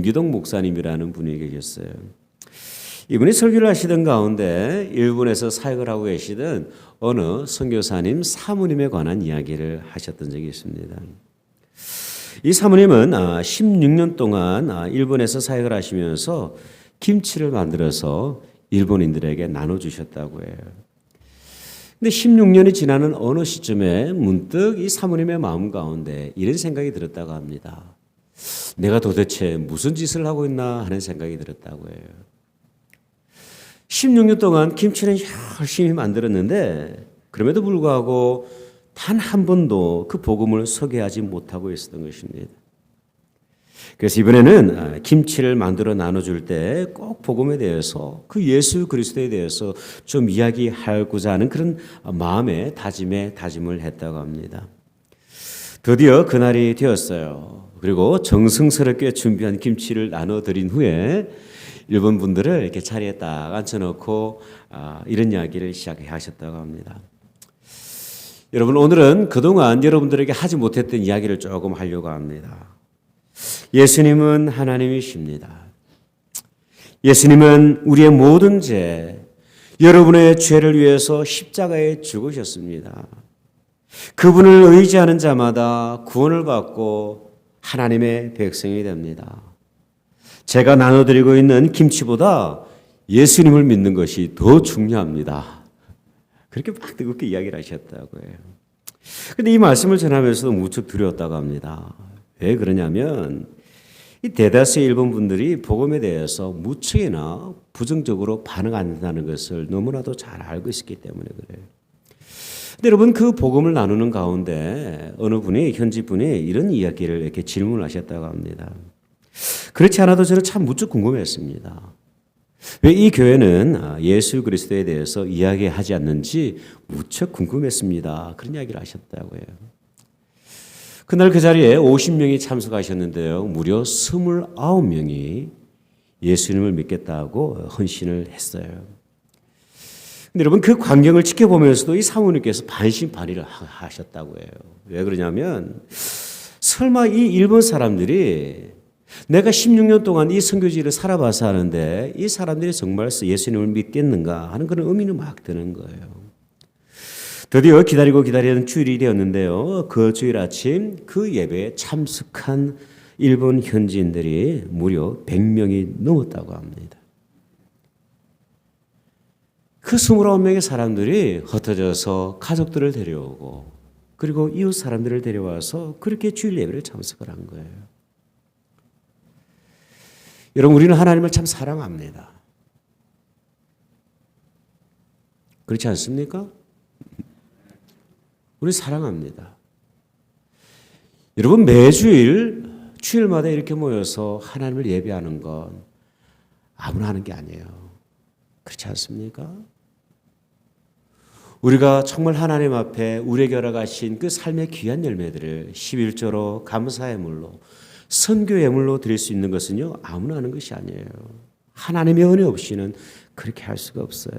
김기동 목사님이라는 분이 계셨어요. 이분이 설교를 하시던 가운데 일본에서 사역을 하고 계시던 어느 선교사님 사모님에 관한 이야기를 하셨던 적이 있습니다. 이 사모님은 16년 동안 일본에서 사역을 하시면서 김치를 만들어서 일본인들에게 나눠주셨다고 해요. 근데 16년이 지나는 어느 시점에 문득 이 사모님의 마음 가운데 이런 생각이 들었다고 합니다. 내가 도대체 무슨 짓을 하고 있나 하는 생각이 들었다고 해요. 16년 동안 김치는 열심히 만들었는데 그럼에도 불구하고 단 한 번도 그 복음을 소개하지 못하고 있었던 것입니다. 그래서 이번에는 김치를 만들어 나눠줄 때 꼭 복음에 대해서 그 예수 그리스도에 대해서 좀 이야기하고자 하는 그런 마음의 다짐을 했다고 합니다. 드디어 그날이 되었어요. 그리고 정성스럽게 준비한 김치를 나눠드린 후에 일본 분들을 이렇게 자리에 딱 앉혀놓고 이런 이야기를 시작하셨다고 합니다. 여러분, 오늘은 그동안 여러분들에게 하지 못했던 이야기를 조금 하려고 합니다. 예수님은 하나님이십니다. 예수님은 우리의 모든 죄, 여러분의 죄를 위해서 십자가에 죽으셨습니다. 그분을 의지하는 자마다 구원을 받고 하나님의 백성이 됩니다. 제가 나눠드리고 있는 김치보다 예수님을 믿는 것이 더 중요합니다. 그렇게 막 뜨겁게 이야기를 하셨다고 해요. 그런데 이 말씀을 전하면서도 무척 두려웠다고 합니다. 왜 그러냐면 이 대다수의 일본 분들이 복음에 대해서 무척이나 부정적으로 반응한다는 것을 너무나도 잘 알고 있었기 때문에 그래요. 근데 여러분, 그 복음을 나누는 가운데 어느 분이 현지 분이 이런 이야기를 이렇게 질문하셨다고 합니다. 그렇지 않아도 저는 참 무척 궁금했습니다. 왜 이 교회는 예수 그리스도에 대해서 이야기하지 않는지 무척 궁금했습니다. 그런 이야기를 하셨다고 해요. 그날 그 자리에 50명이 참석하셨는데요. 무려 29명이 예수님을 믿겠다고 헌신을 했어요. 근데 여러분, 그 광경을 지켜보면서도 이 사모님께서 반신반의를 하셨다고 해요. 왜 그러냐면 설마 이 일본 사람들이 내가 16년 동안 이 선교지를 살아봐서 하는데 이 사람들이 정말 예수님을 믿겠는가 하는 그런 의미는 막 드는 거예요. 드디어 기다리던 주일이 되었는데요. 그 주일 아침 그 예배에 참석한 일본 현지인들이 무려 100명이 넘었다고 합니다. 그 29명의 사람들이 흩어져서 가족들을 데려오고 그리고 이웃 사람들을 데려와서 그렇게 주일 예배를 참석을 한 거예요. 여러분, 우리는 하나님을 참 사랑합니다. 그렇지 않습니까? 우리 사랑합니다. 여러분, 매주일 주일마다 이렇게 모여서 하나님을 예배하는 건 아무나 하는 게 아니에요. 그렇지 않습니까? 우리가 정말 하나님 앞에 우리에게 허락하신 그 삶의 귀한 열매들을 11조로 감사의 물로 선교 예물로 드릴 수 있는 것은요, 아무나 하는 것이 아니에요. 하나님의 은혜 없이는 그렇게 할 수가 없어요.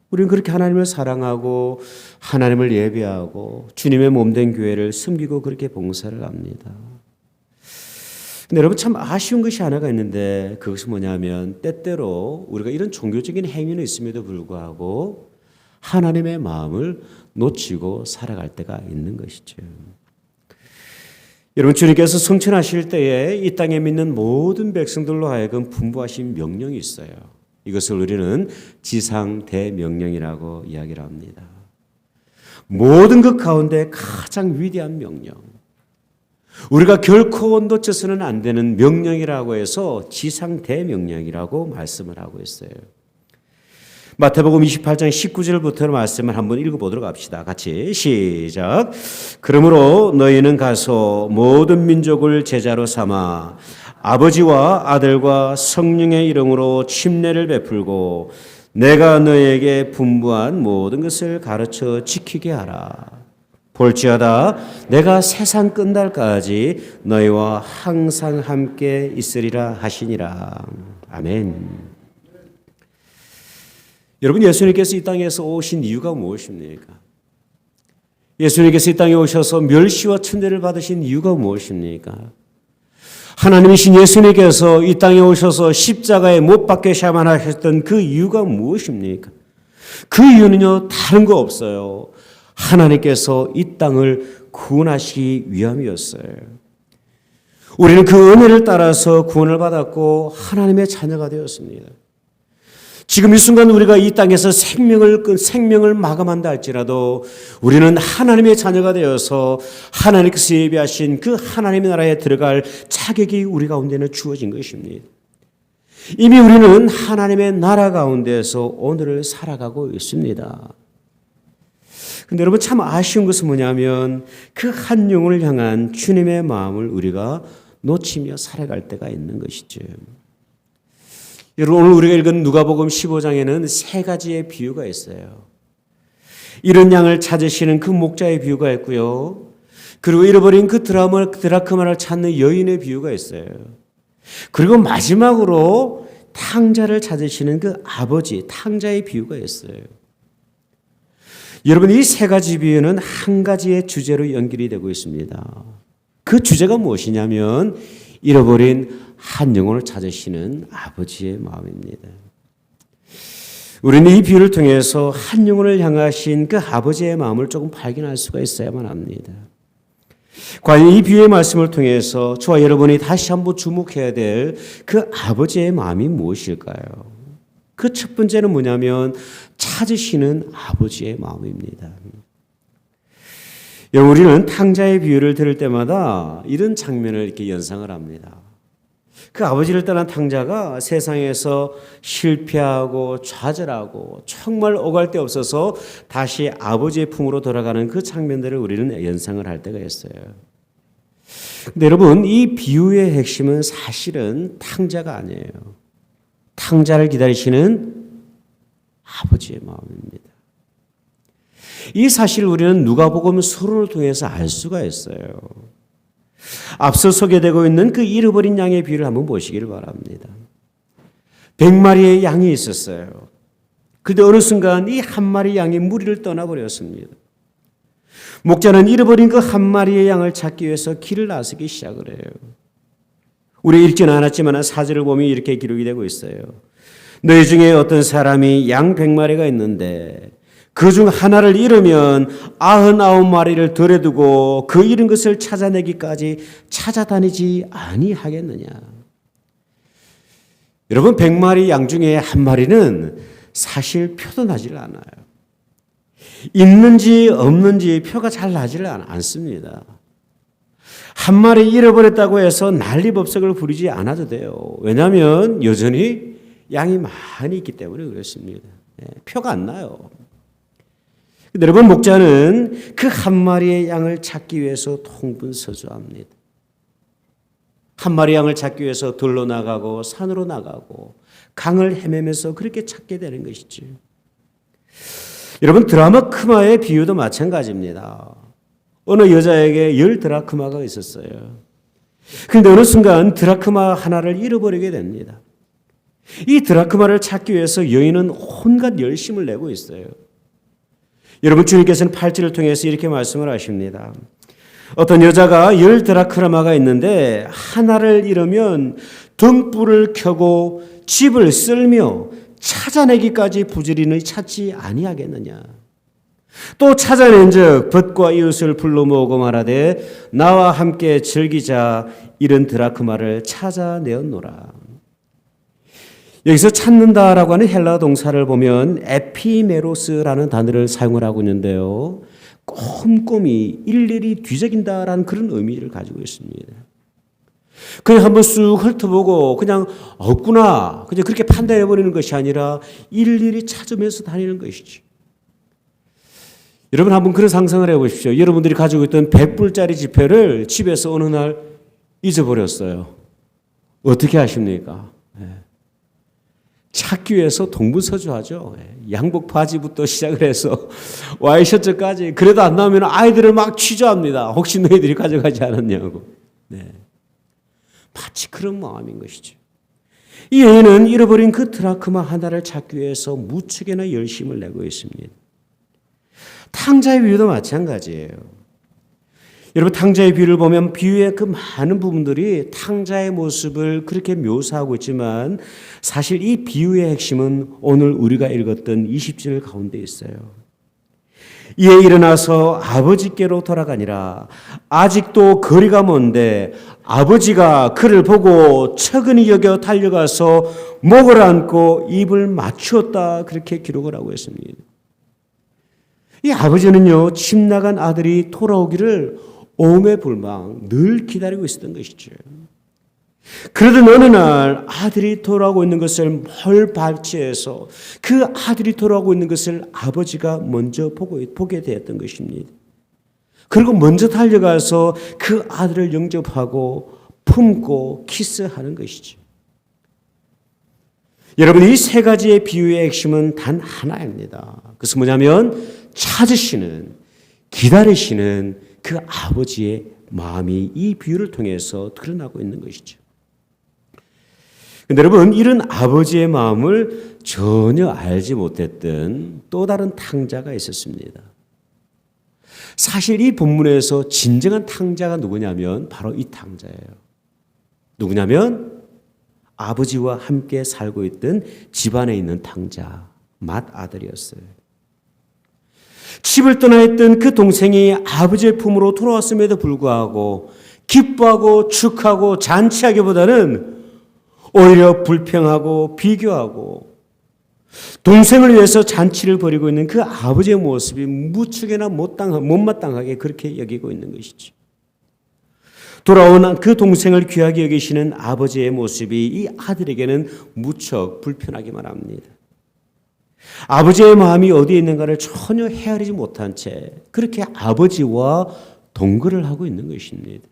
우리는 그렇게 하나님을 사랑하고 하나님을 예배하고 주님의 몸된 교회를 섬기고 그렇게 봉사를 합니다. 근데 여러분, 참 아쉬운 것이 하나가 있는데 그것이 뭐냐면 때때로 우리가 이런 종교적인 행위는 있음에도 불구하고 하나님의 마음을 놓치고 살아갈 때가 있는 것이죠. 여러분, 주님께서 성천하실 때에 이 땅에 믿는 모든 백성들로 하여금 분부하신 명령이 있어요. 이것을 우리는 지상 대명령이라고 이야기를 합니다. 모든 것 가운데 가장 위대한 명령. 우리가 결코 놓쳐서는 안 되는 명령이라고 해서 지상 대명령이라고 말씀을 하고 있어요. 마태복음 28장 19절부터 말씀을 한번 읽어보도록 합시다. 같이 시작. 그러므로 너희는 가서 모든 민족을 제자로 삼아 아버지와 아들과 성령의 이름으로 침례를 베풀고 내가 너희에게 분부한 모든 것을 가르쳐 지키게 하라. 볼지어다 내가 세상 끝날까지 너희와 항상 함께 있으리라 하시니라. 아멘. 여러분, 예수님께서 이 땅에서 오신 이유가 무엇입니까? 예수님께서 이 땅에 오셔서 멸시와 천대를 받으신 이유가 무엇입니까? 하나님이신 예수님께서 이 땅에 오셔서 십자가에 못 박히셔야만 하셨던 그 이유가 무엇입니까? 그 이유는요, 다른 거 없어요. 하나님께서 이 땅을 구원하시기 위함이었어요. 우리는 그 은혜를 따라서 구원을 받았고 하나님의 자녀가 되었습니다. 지금 이 순간 우리가 이 땅에서 생명을 마감한다 할지라도 우리는 하나님의 자녀가 되어서 하나님께서 예비하신 그 하나님의 나라에 들어갈 자격이 우리 가운데는 주어진 것입니다. 이미 우리는 하나님의 나라 가운데서 오늘을 살아가고 있습니다. 근데 여러분 참 아쉬운 것은 뭐냐면 그 한 영혼을 향한 주님의 마음을 우리가 놓치며 살아갈 때가 있는 것이죠. 여러분 오늘 우리가 읽은 누가복음 15장에는 세 가지의 비유가 있어요. 잃은 양을 찾으시는 그 목자의 비유가 있고요. 그리고 잃어버린 그 드라크마를 찾는 여인의 비유가 있어요. 그리고 마지막으로 탕자를 찾으시는 그 아버지, 탕자의 비유가 있어요. 여러분 이 세 가지 비유는 한 가지의 주제로 연결이 되고 있습니다. 그 주제가 무엇이냐면 잃어버린 한 영혼을 찾으시는 아버지의 마음입니다. 우리는 이 비유를 통해서 한 영혼을 향하신 그 아버지의 마음을 조금 발견할 수가 있어야만 합니다. 과연 이 비유의 말씀을 통해서 저와 여러분이 다시 한번 주목해야 될 그 아버지의 마음이 무엇일까요? 그 첫 번째는 뭐냐면 찾으시는 아버지의 마음입니다. 여러분 우리는 탕자의 비유를 들을 때마다 이런 장면을 이렇게 연상을 합니다. 그 아버지를 떠난 탕자가 세상에서 실패하고 좌절하고 정말 오갈 데 없어서 다시 아버지의 품으로 돌아가는 그 장면들을 우리는 연상을 할 때가 있어요. 근데 여러분 이 비유의 핵심은 사실은 탕자가 아니에요. 탕자를 기다리시는 아버지의 마음입니다. 이 사실을 우리는 누가복음 서론을 통해서 알 수가 있어요. 앞서 소개되고 있는 그 잃어버린 양의 비유를 한번 보시기를 바랍니다. 100마리의 양이 있었어요. 그런데 어느 순간 이 한 마리 양이 무리를 떠나버렸습니다. 목자는 잃어버린 그 한 마리의 양을 찾기 위해서 길을 나서기 시작을 해요. 우리 읽지는 않았지만 4절을 보면 이렇게 기록이 되고 있어요. 너희 중에 어떤 사람이 양 100마리가 있는데 그 중 하나를 잃으면 99마리를 덜에 두고 그 잃은 것을 찾아내기까지 찾아다니지 아니하겠느냐. 여러분 100마리 양 중에 한 마리는 사실 표도 나질 않아요. 있는지 없는지 표가 잘 나질 않습니다. 한 마리 잃어버렸다고 해서 난리법석을 부리지 않아도 돼요. 왜냐하면 여전히 양이 많이 있기 때문에 그렇습니다. 표가 안 나요. 여러분 목자는 그 한 마리의 양을 찾기 위해서 통분서주합니다. 한 마리 양을 찾기 위해서 들로 나가고 산으로 나가고 강을 헤매면서 그렇게 찾게 되는 것이죠. 여러분 드라크마의 비유도 마찬가지입니다. 어느 여자에게 10드라크마가 있었어요. 그런데 어느 순간 드라크마 하나를 잃어버리게 됩니다. 이 드라크마를 찾기 위해서 여인은 온갖 열심을 내고 있어요. 여러분 주님께서는 8절을 통해서 이렇게 말씀을 하십니다. 어떤 여자가 10드라크마가 있는데 하나를 잃으면 등불을 켜고 집을 쓸며 찾아내기까지 부지런히 찾지 아니하겠느냐. 또 찾아낸즉 벗과 이웃을 불러 모으고 말하되 나와 함께 즐기자 잃은 드라크마를 찾아내었노라. 여기서 찾는다라고 하는 헬라 동사를 보면 에피메로스라는 단어를 사용을 하고 있는데요. 꼼꼼히 일일이 뒤적인다라는 그런 의미를 가지고 있습니다. 그냥 한번 쑥 훑어보고 그냥 없구나 그냥 그렇게 판단해버리는 것이 아니라 일일이 찾으면서 다니는 것이지. 여러분 한번 그런 상상을 해보십시오. 여러분들이 가지고 있던 100불짜리 지폐를 집에서 어느 날 잊어버렸어요. 어떻게 하십니까? 찾기 위해서 동분서주하죠. 양복 바지부터 시작을 해서 와이셔츠까지. 그래도 안 나오면 아이들을 막 취조합니다. 혹시 너희들이 가져가지 않았냐고. 마치 그런 마음인 것이죠. 이 여인은 잃어버린 그 드라크마 하나를 찾기 위해서 무척이나 열심을 내고 있습니다. 탕자의 비유도 마찬가지예요. 여러분 탕자의 비유를 보면 비유의 그 많은 부분들이 탕자의 모습을 그렇게 묘사하고 있지만 사실 이 비유의 핵심은 오늘 우리가 읽었던 20절 가운데 있어요. 이에 일어나서 아버지께로 돌아가니라. 아직도 거리가 먼데 아버지가 그를 보고 측은히 여겨 달려가서 목을 안고 입을 맞추었다. 그렇게 기록을 하고 있습니다. 이 아버지는요, 집 나간 아들이 돌아오기를 오매불망 늘 기다리고 있었던 것이죠. 그러던 어느 날 아들이 돌아오고 있는 것을 멀 발치해서 그 아들이 돌아오고 있는 것을 아버지가 먼저 보게 되었던 것입니다. 그리고 먼저 달려가서 그 아들을 영접하고 품고 키스하는 것이죠. 여러분, 이 세 가지의 비유의 핵심은 단 하나입니다. 그것은 뭐냐면 찾으시는, 기다리시는 그 아버지의 마음이 이 비유를 통해서 드러나고 있는 것이죠. 근데 여러분, 이런 아버지의 마음을 전혀 알지 못했던 또 다른 탕자가 있었습니다. 사실 이 본문에서 진정한 탕자가 누구냐면 바로 이 탕자예요. 누구냐면 아버지와 함께 살고 있던 집안에 있는 탕자, 맏아들이었어요. 집을 떠나 있던 그 동생이 아버지의 품으로 돌아왔음에도 불구하고 기뻐하고 축하고 잔치하기보다는 오히려 불평하고 비교하고 동생을 위해서 잔치를 벌이고 있는 그 아버지의 모습이 무척이나 못마땅하게 그렇게 여기고 있는 것이죠. 돌아온 그 동생을 귀하게 여기시는 아버지의 모습이 이 아들에게는 무척 불편하기만 합니다. 아버지의 마음이 어디에 있는가를 전혀 헤아리지 못한 채 그렇게 아버지와 동거를 하고 있는 것입니다.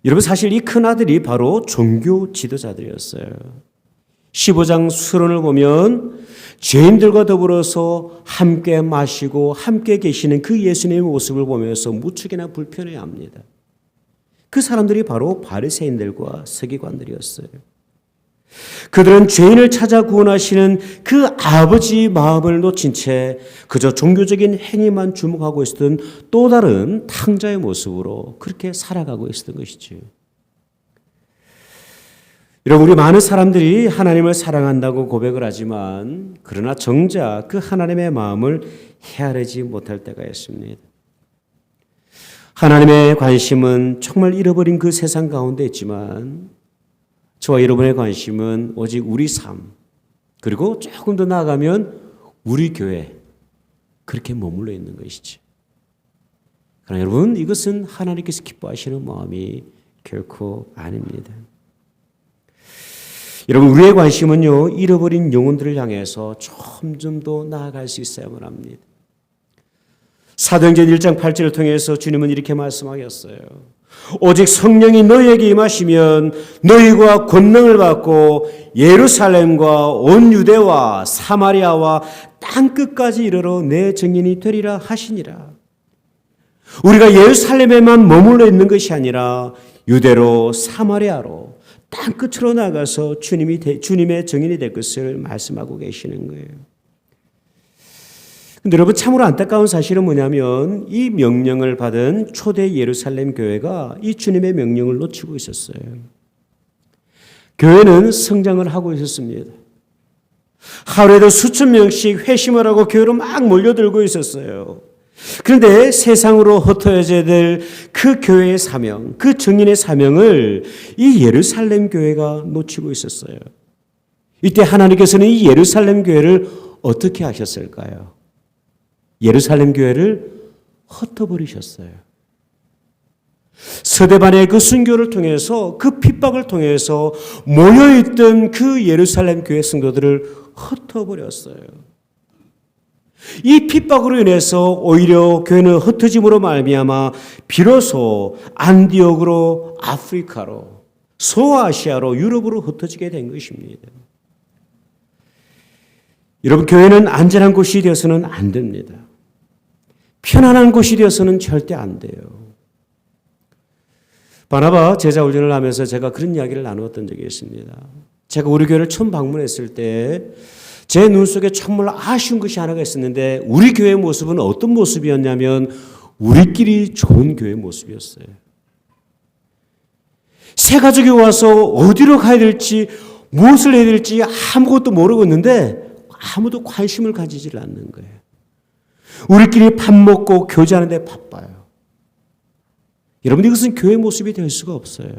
여러분, 사실 이 큰아들이 바로 종교 지도자들이었어요. 15장 수론을 보면 죄인들과 더불어서 함께 마시고 함께 계시는 그 예수님의 모습을 보면서 무척이나 불편해합니다. 그 사람들이 바로 바리새인들과 서기관들이었어요. 그들은 죄인을 찾아 구원하시는 그 아버지 마음을 놓친 채 그저 종교적인 행위만 주목하고 있었던 또 다른 탕자의 모습으로 그렇게 살아가고 있었던 것이죠. 여러분, 우리 많은 사람들이 하나님을 사랑한다고 고백을 하지만 그러나 정작 그 하나님의 마음을 헤아리지 못할 때가 있습니다. 하나님의 관심은 정말 잃어버린 그 세상 가운데 있지만 저와 여러분의 관심은 오직 우리 삶, 그리고 조금 더 나아가면 우리 교회, 그렇게 머물러 있는 것이지. 그러나 여러분, 이것은 하나님께서 기뻐하시는 마음이 결코 아닙니다. 여러분, 우리의 관심은요, 잃어버린 영혼들을 향해서 점점 더 나아갈 수 있어야만 합니다. 사도행전 1장 8절을 통해서 주님은 이렇게 말씀하셨어요. 오직 성령이 너희에게 임하시면 너희가 권능을 받고 예루살렘과 온 유대와 사마리아와 땅끝까지 이르러 내 증인이 되리라 하시니라. 우리가 예루살렘에만 머물러 있는 것이 아니라 유대로 사마리아로 땅끝으로 나가서 주님의 증인이 될 것을 말씀하고 계시는 거예요. 근데 여러분, 참으로 안타까운 사실은 뭐냐면 이 명령을 받은 초대 예루살렘 교회가 이 주님의 명령을 놓치고 있었어요. 교회는 성장을 하고 있었습니다. 하루에도 수천 명씩 회심을 하고 교회로 막 몰려들고 있었어요. 그런데 세상으로 흩어져야 될 그 교회의 사명, 그 증인의 사명을 이 예루살렘 교회가 놓치고 있었어요. 이때 하나님께서는 이 예루살렘 교회를 어떻게 하셨을까요? 예루살렘 교회를 흩어버리셨어요. 서대반의 그 순교를 통해서, 그 핍박을 통해서 모여있던 그 예루살렘 교회 성도들을 흩어버렸어요. 이 핍박으로 인해서 오히려 교회는 흩어짐으로 말미암아 비로소 안디옥으로, 아프리카로, 소아시아로, 유럽으로 흩어지게 된 것입니다. 여러분, 교회는 안전한 곳이 되어서는 안 됩니다. 편안한 곳이 되어서는 절대 안 돼요. 바나바 제자 훈련을 하면서 제가 그런 이야기를 나누었던 적이 있습니다. 제가 우리 교회를 처음 방문했을 때 제 눈 속에 정말 아쉬운 것이 하나가 있었는데 우리 교회의 모습은 어떤 모습이었냐면 우리끼리 좋은 교회 모습이었어요. 새 가족이 와서 어디로 가야 될지 무엇을 해야 될지 아무것도 모르고 있는데 아무도 관심을 가지질 않는 거예요. 우리끼리 밥 먹고 교제하는 데 바빠요. 여러분, 이것은 교회 모습이 될 수가 없어요.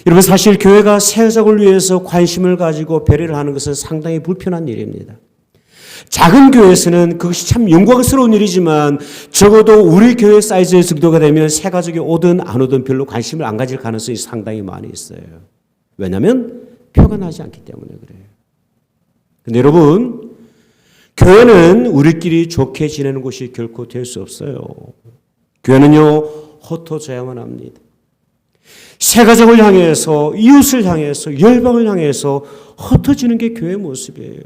여러분, 사실 교회가 새 가족을 위해서 관심을 가지고 배려를 하는 것은 상당히 불편한 일입니다. 작은 교회에서는 그것이 참 영광스러운 일이지만 적어도 우리 교회 사이즈의 정도가 되면 새 가족이 오든 안 오든 별로 관심을 안 가질 가능성이 상당히 많이 있어요. 왜냐하면 표가 나지 않기 때문에 그래요. 근데 여러분, 교회는 우리끼리 좋게 지내는 곳이 결코 될 수 없어요. 교회는요, 흩어져야만 합니다. 새 가족을 향해서, 이웃을 향해서, 열방을 향해서 흩어지는 게 교회의 모습이에요.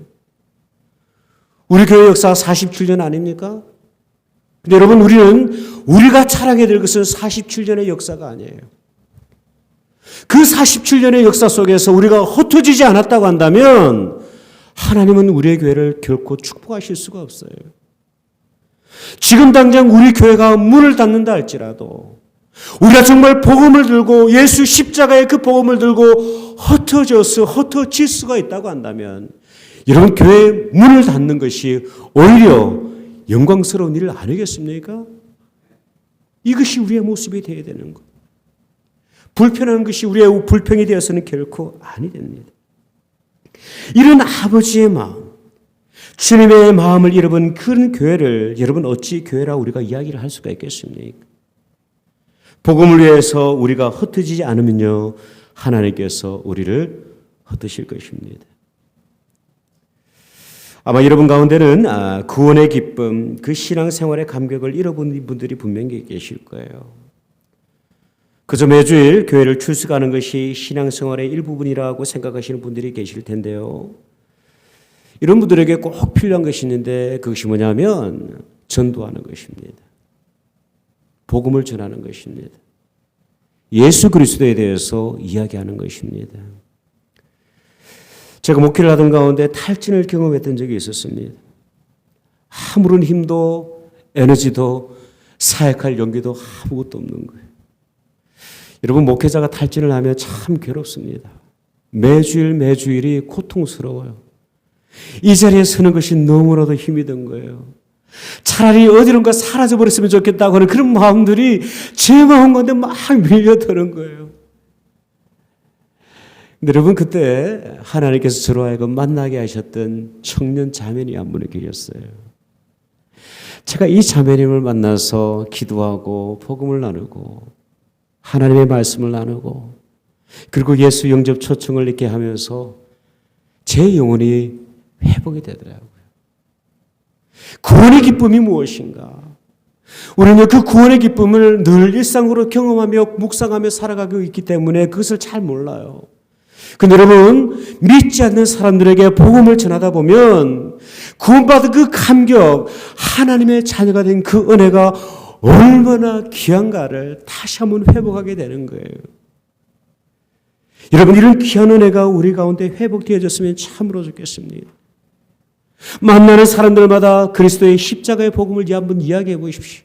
우리 교회 역사 47년 아닙니까? 근데 여러분, 우리가 자랑해야 될 것은 47년의 역사가 아니에요. 그 47년의 역사 속에서 우리가 흩어지지 않았다고 한다면 하나님은 우리의 교회를 결코 축복하실 수가 없어요. 지금 당장 우리 교회가 문을 닫는다 할지라도 우리가 정말 복음을 들고 예수 십자가의 그 복음을 들고 흩어질 수가 있다고 한다면 여러분, 교회의 문을 닫는 것이 오히려 영광스러운 일 아니겠습니까? 이것이 우리의 모습이 되어야 되는 것. 불편한 것이 우리의 불평이 되어서는 결코 아니 됩니다. 이런 아버지의 마음, 주님의 마음을 잃어본 그런 교회를 여러분 어찌 교회라 우리가 이야기를 할 수가 있겠습니까? 복음을 위해서 우리가 흩어지지 않으면요, 하나님께서 우리를 흩으실 것입니다. 아마 여러분 가운데는 구원의 기쁨, 그 신앙생활의 감격을 잃어버린 분들이 분명히 계실 거예요. 그저 매주일 교회를 출석하는 것이 신앙생활의 일부분이라고 생각하시는 분들이 계실 텐데요. 이런 분들에게 꼭 필요한 것이 있는데 그것이 뭐냐면 전도하는 것입니다. 복음을 전하는 것입니다. 예수 그리스도에 대해서 이야기하는 것입니다. 제가 목회를 하던 가운데 탈진을 경험했던 적이 있었습니다. 아무런 힘도 에너지도 사역할 용기도 아무것도 없는 거예요. 여러분, 목회자가 탈진을 하면 참 괴롭습니다. 매주일이 고통스러워요. 이 자리에 서는 것이 너무나도 힘이 든 거예요. 차라리 어디론가 사라져버렸으면 좋겠다고 하는 그런 마음들이 제 마음 가운데 막 밀려드는 거예요. 근데 여러분, 그때 하나님께서 저로 하여금 만나게 하셨던 청년 자매님이 한 분이 계셨어요. 제가 이 자매님을 만나서 기도하고 복음을 나누고 하나님의 말씀을 나누고 그리고 예수 영접 초청을 이렇게 하면서 제 영혼이 회복이 되더라고요. 구원의 기쁨이 무엇인가? 우리는 그 구원의 기쁨을 늘 일상으로 경험하며 묵상하며 살아가고 있기 때문에 그것을 잘 몰라요. 근데 여러분, 믿지 않는 사람들에게 복음을 전하다 보면 구원받은 그 감격, 하나님의 자녀가 된 그 은혜가 얼마나 귀한가를 다시 한번 회복하게 되는 거예요. 여러분, 이런 귀한 은혜가 우리 가운데 회복되어졌으면 참으로 좋겠습니다. 만나는 사람들마다 그리스도의 십자가의 복음을 한번 이야기해 보십시오.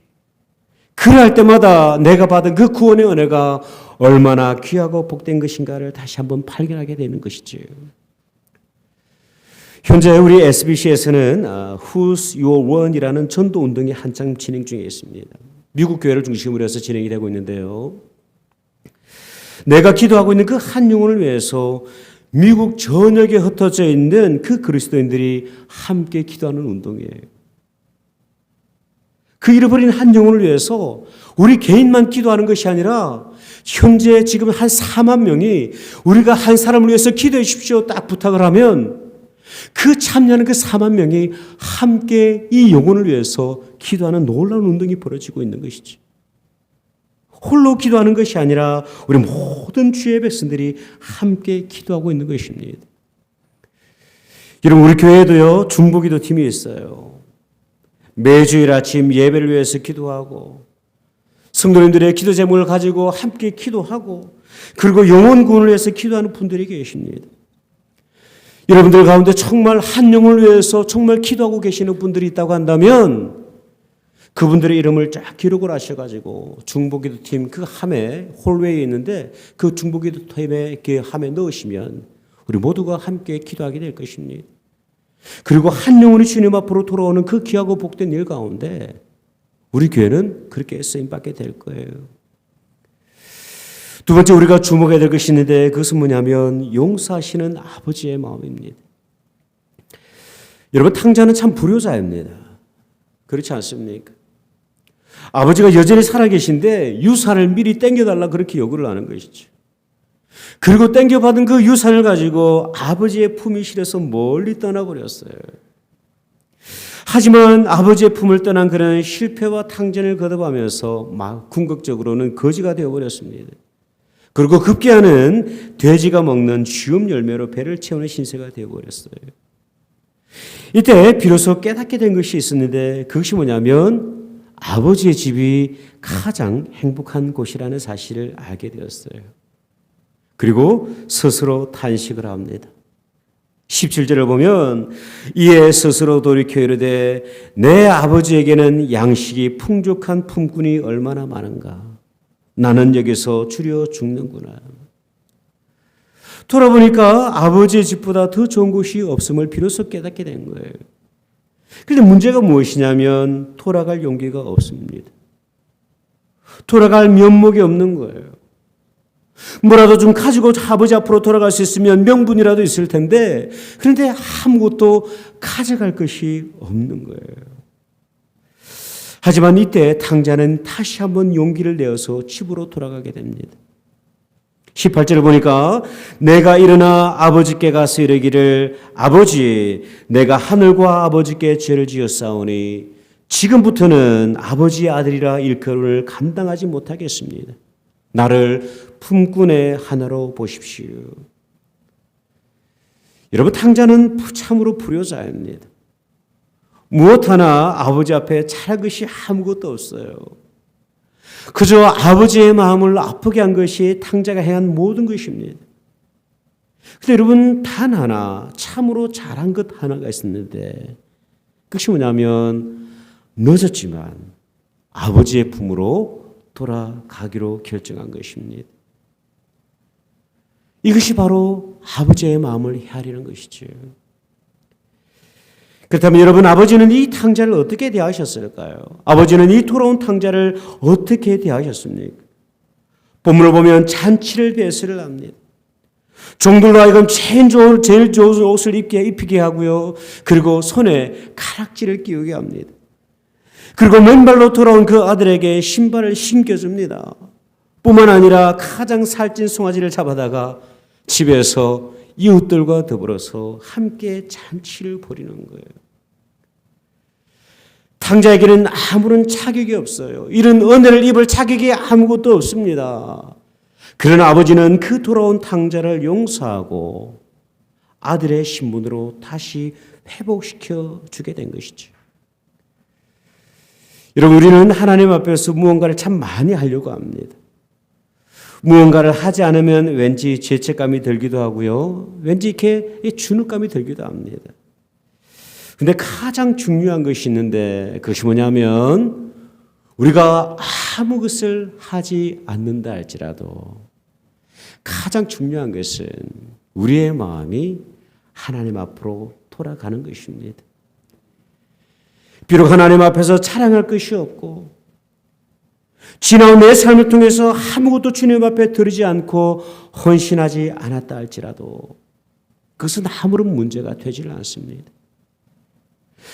그럴 때마다 내가 받은 그 구원의 은혜가 얼마나 귀하고 복된 것인가를 다시 한번 발견하게 되는 것이죠. 현재 우리 SBC에서는 Who's Your One이라는 전도 운동이 한창 진행 중에 있습니다. 미국 교회를 중심으로 해서 진행이 되고 있는데요. 내가 기도하고 있는 그 한 영혼을 위해서 미국 전역에 흩어져 있는 그 그리스도인들이 함께 기도하는 운동이에요. 그 잃어버린 한 영혼을 위해서 우리 개인만 기도하는 것이 아니라 현재 지금 한 4만 명이 우리가 한 사람을 위해서 기도해 주십시오 딱 부탁을 하면 그 참여하는 그 4만 명이 함께 이 영혼을 위해서 기도하는 놀라운 운동이 벌어지고 있는 것이지. 홀로 기도하는 것이 아니라 우리 모든 주의 백성들이 함께 기도하고 있는 것입니다. 여러분, 우리 교회에도요, 중보기도 팀이 있어요. 매주일 아침 예배를 위해서 기도하고 성도님들의 기도 제목을 가지고 함께 기도하고 그리고 영혼 구원을 위해서 기도하는 분들이 계십니다. 여러분들 가운데 정말 한 영혼을 위해서 정말 기도하고 계시는 분들이 있다고 한다면 그분들의 이름을 쫙 기록을 하셔가지고 중보기도 팀 그 함에 홀웨이에 있는데 그 중보기도 팀의 그 함에 넣으시면 우리 모두가 함께 기도하게 될 것입니다. 그리고 한 영혼이 주님 앞으로 돌아오는 그 귀하고 복된 일 가운데 우리 교회는 그렇게 쓰임받게 될 거예요. 두 번째 우리가 주목해야 될 것이 있는데 그것은 뭐냐면 용서하시는 아버지의 마음입니다. 여러분 탕자는 참 불효자입니다. 그렇지 않습니까? 아버지가 여전히 살아계신데 유산을 미리 땡겨달라 그렇게 요구를 하는 것이죠. 그리고 땡겨받은 그 유산을 가지고 아버지의 품이 실어서 멀리 떠나버렸어요. 하지만 아버지의 품을 떠난 그는 실패와 탕전을 거듭하면서 막 궁극적으로는 거지가 되어버렸습니다. 그리고 급기야는 돼지가 먹는 쥐음 열매로 배를 채우는 신세가 되어버렸어요. 이때 비로소 깨닫게 된 것이 있었는데 그것이 뭐냐면 아버지의 집이 가장 행복한 곳이라는 사실을 알게 되었어요. 그리고 스스로 탄식을 합니다. 17절을 보면 이에 스스로 돌이켜 이르되 내 아버지에게는 양식이 풍족한 품꾼이 얼마나 많은가. 나는 여기서 줄여 죽는구나. 돌아보니까 아버지의 집보다 더 좋은 곳이 없음을 비로소 깨닫게 된 거예요. 그런데 문제가 무엇이냐면 돌아갈 용기가 없습니다. 돌아갈 면목이 없는 거예요. 뭐라도 좀 가지고 아버지 앞으로 돌아갈 수 있으면 명분이라도 있을 텐데 그런데 아무것도 가져갈 것이 없는 거예요. 하지만 이때 탕자는 다시 한번 용기를 내어서 집으로 돌아가게 됩니다. 18절을 보니까 내가 일어나 아버지께 가서 이르기를 아버지 내가 하늘과 아버지께 죄를 지었사오니 지금부터는 아버지의 아들이라 일컬음을 감당하지 못하겠습니다. 나를 품꾼의 하나로 보십시오. 여러분 탕자는 참으로 불효자입니다. 무엇 하나 아버지 앞에 잘할 것이 아무것도 없어요. 그저 아버지의 마음을 아프게 한 것이 탕자가 행한 모든 것입니다. 그런데 여러분 단 하나 참으로 잘한 것 하나가 있었는데 그것이 뭐냐면 늦었지만 아버지의 품으로 돌아가기로 결정한 것입니다. 이것이 바로 아버지의 마음을 헤아리는 것이죠. 그렇다면 여러분 아버지는 이 탕자를 어떻게 대하셨을까요? 아버지는 이 돌아온 탕자를 어떻게 대하셨습니까? 본문을 보면 잔치를 배설을 합니다. 종들로 하여금 제일 좋은 옷을 입히게 하고요. 그리고 손에 가락지를 끼우게 합니다. 그리고 맨발로 돌아온 그 아들에게 신발을 신겨줍니다. 뿐만 아니라 가장 살찐 송아지를 잡아다가 집에서 이웃들과 더불어서 함께 잔치를 벌이는 거예요. 탕자에게는 아무런 자격이 없어요. 이런 은혜를 입을 자격이 아무것도 없습니다. 그러나 아버지는 그 돌아온 탕자를 용서하고 아들의 신분으로 다시 회복시켜 주게 된 것이죠. 여러분 우리는 하나님 앞에서 무언가를 참 많이 하려고 합니다. 무언가를 하지 않으면 왠지 죄책감이 들기도 하고요. 왠지 이렇게 주눅감이 들기도 합니다. 그런데 가장 중요한 것이 있는데 그것이 뭐냐면 우리가 아무 것을 하지 않는다 할지라도 가장 중요한 것은 우리의 마음이 하나님 앞으로 돌아가는 것입니다. 비록 하나님 앞에서 자랑할 것이 없고 지나온 내 삶을 통해서 아무것도 주님 앞에 드리지 않고 헌신하지 않았다 할지라도 그것은 아무런 문제가 되질 않습니다.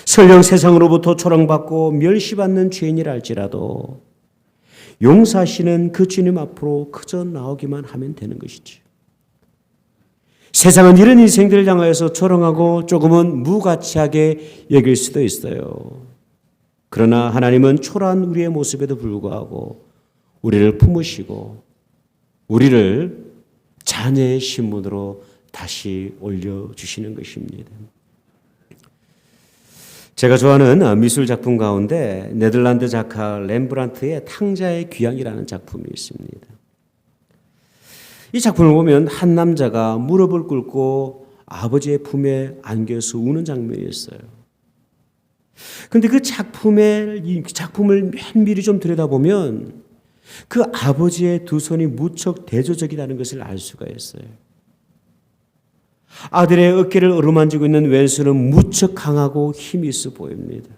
설령 세상으로부터 조롱받고 멸시받는 죄인이라 할지라도 용서하시는 그 주님 앞으로 그저 나오기만 하면 되는 것이죠. 세상은 이런 인생들을 향하여서 조롱하고 조금은 무가치하게 여길 수도 있어요. 그러나 하나님은 초라한 우리의 모습에도 불구하고 우리를 품으시고 우리를 자녀의 신분으로 다시 올려주시는 것입니다. 제가 좋아하는 미술 작품 가운데 네덜란드 작가 렘브란트의 탕자의 귀향이라는 작품이 있습니다. 이 작품을 보면 한 남자가 무릎을 꿇고 아버지의 품에 안겨서 우는 장면이 있어요. 그런데 그 작품을 면밀히 좀 들여다보면 그 아버지의 두 손이 무척 대조적이라는 것을 알 수가 있어요. 아들의 어깨를 어루만지고 있는 왼손은 무척 강하고 힘이 있어 보입니다.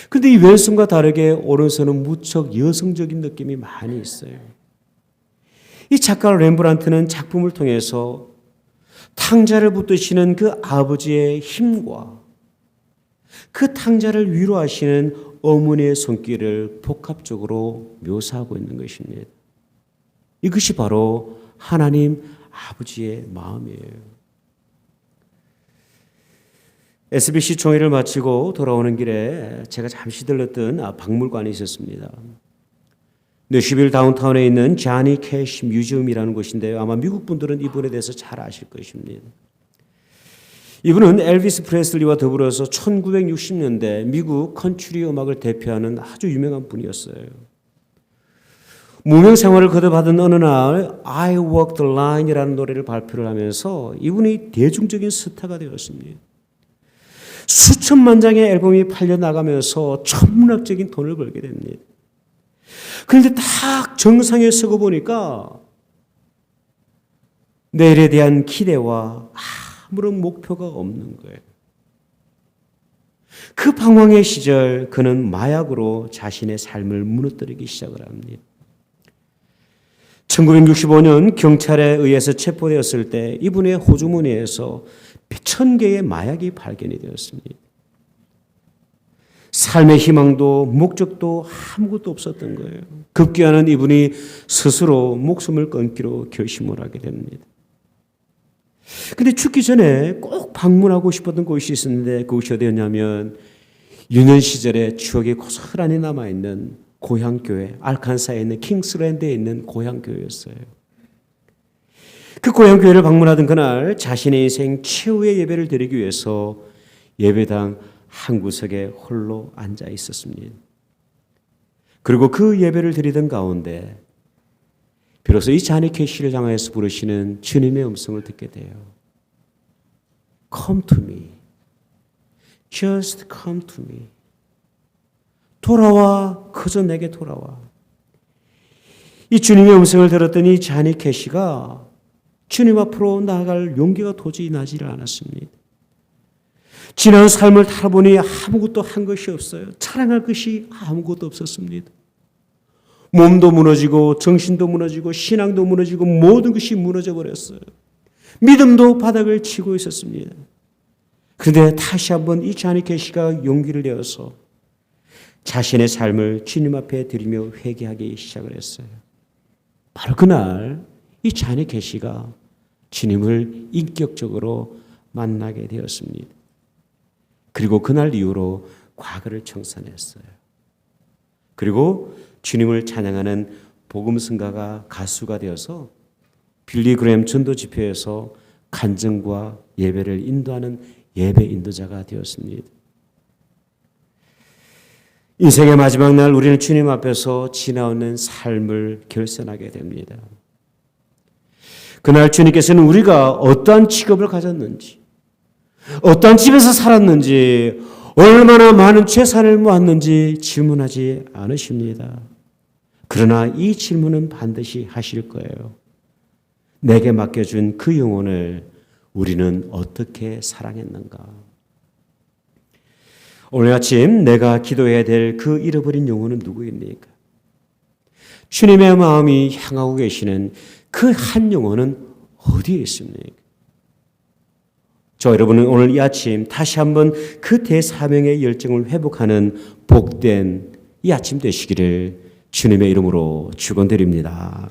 그런데 이 왼손과 다르게 오른손은 무척 여성적인 느낌이 많이 있어요. 이 작가 렘브란트는 작품을 통해서 탕자를 붙드시는 그 아버지의 힘과 그 탕자를 위로하시는 어머니의 손길을 복합적으로 묘사하고 있는 것입니다. 이것이 바로 하나님 아버지의 마음이에요. SBC 총회를 마치고 돌아오는 길에 제가 잠시 들렀던 박물관이 있었습니다. 뉴시빌 다운타운에 있는 자니 캐시 뮤지엄이라는 곳인데요. 아마 미국 분들은 이분에 대해서 잘 아실 것입니다. 이분은 엘비스 프레슬리와 더불어서 1960년대 미국 컨트리 음악을 대표하는 아주 유명한 분이었어요. 무명 생활을 거듭하던 어느 날 I Walk the Line이라는 노래를 발표를 하면서 이분이 대중적인 스타가 되었습니다. 수천만 장의 앨범이 팔려나가면서 천문학적인 돈을 벌게 됩니다. 그런데 딱 정상에 서고 보니까 내일에 대한 기대와 아무런 목표가 없는 거예요. 그 방황의 시절 그는 마약으로 자신의 삶을 무너뜨리기 시작을 합니다. 1965년 경찰에 의해서 체포되었을 때 이분의 호주머니에서 1,000개의 마약이 발견이 되었습니다. 삶의 희망도 목적도 아무것도 없었던 거예요. 급기야는 이분이 스스로 목숨을 끊기로 결심을 하게 됩니다. 근데 죽기 전에 꼭 방문하고 싶었던 곳이 있었는데 그곳이 어디였냐면 유년 시절의 추억이 고스란히 남아있는 고향교회, 알칸사에 있는 킹스랜드에 있는 고향교회였어요. 그 고향교회를 방문하던 그날 자신의 인생 최후의 예배를 드리기 위해서 예배당 한 구석에 홀로 앉아 있었습니다. 그리고 그 예배를 드리던 가운데 비로소 이 자니 캐시를 향해서 부르시는 주님의 음성을 듣게 돼요. Come to me. Just come to me. 돌아와. 그저 내게 돌아와. 이 주님의 음성을 들었더니 자니 캐시가 주님 앞으로 나아갈 용기가 도저히 나지를 않았습니다. 지난 삶을 살아보니 아무것도 한 것이 없어요. 자랑할 것이 아무것도 없었습니다. 몸도 무너지고 정신도 무너지고 신앙도 무너지고 모든 것이 무너져 버렸어요. 믿음도 바닥을 치고 있었습니다. 그런데 다시 한번 이 자니 캐시가 용기를 내어서 자신의 삶을 주님 앞에 드리며 회개하기 시작을 했어요. 바로 그날 이 자니 캐시가 주님을 인격적으로 만나게 되었습니다. 그리고 그날 이후로 과거를 청산했어요. 그리고 주님을 찬양하는 복음성가가 가수가 되어서 빌리 그레엄 전도 집회에서 간증과 예배를 인도하는 예배 인도자가 되었습니다. 인생의 마지막 날 우리는 주님 앞에서 지나오는 삶을 결산하게 됩니다. 그날 주님께서는 우리가 어떠한 직업을 가졌는지, 어떠한 집에서 살았는지, 얼마나 많은 재산을 모았는지 질문하지 않으십니다. 그러나 이 질문은 반드시 하실 거예요. 내게 맡겨준 그 영혼을 우리는 어떻게 사랑했는가? 오늘 아침 내가 기도해야 될 그 잃어버린 영혼은 누구입니까? 주님의 마음이 향하고 계시는 그 한 영혼은 어디에 있습니까? 저 여러분은 오늘 이 아침 다시 한번 그 대사명의 열정을 회복하는 복된 이 아침 되시기를 주님의 이름으로 축원드립니다.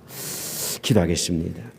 기도하겠습니다.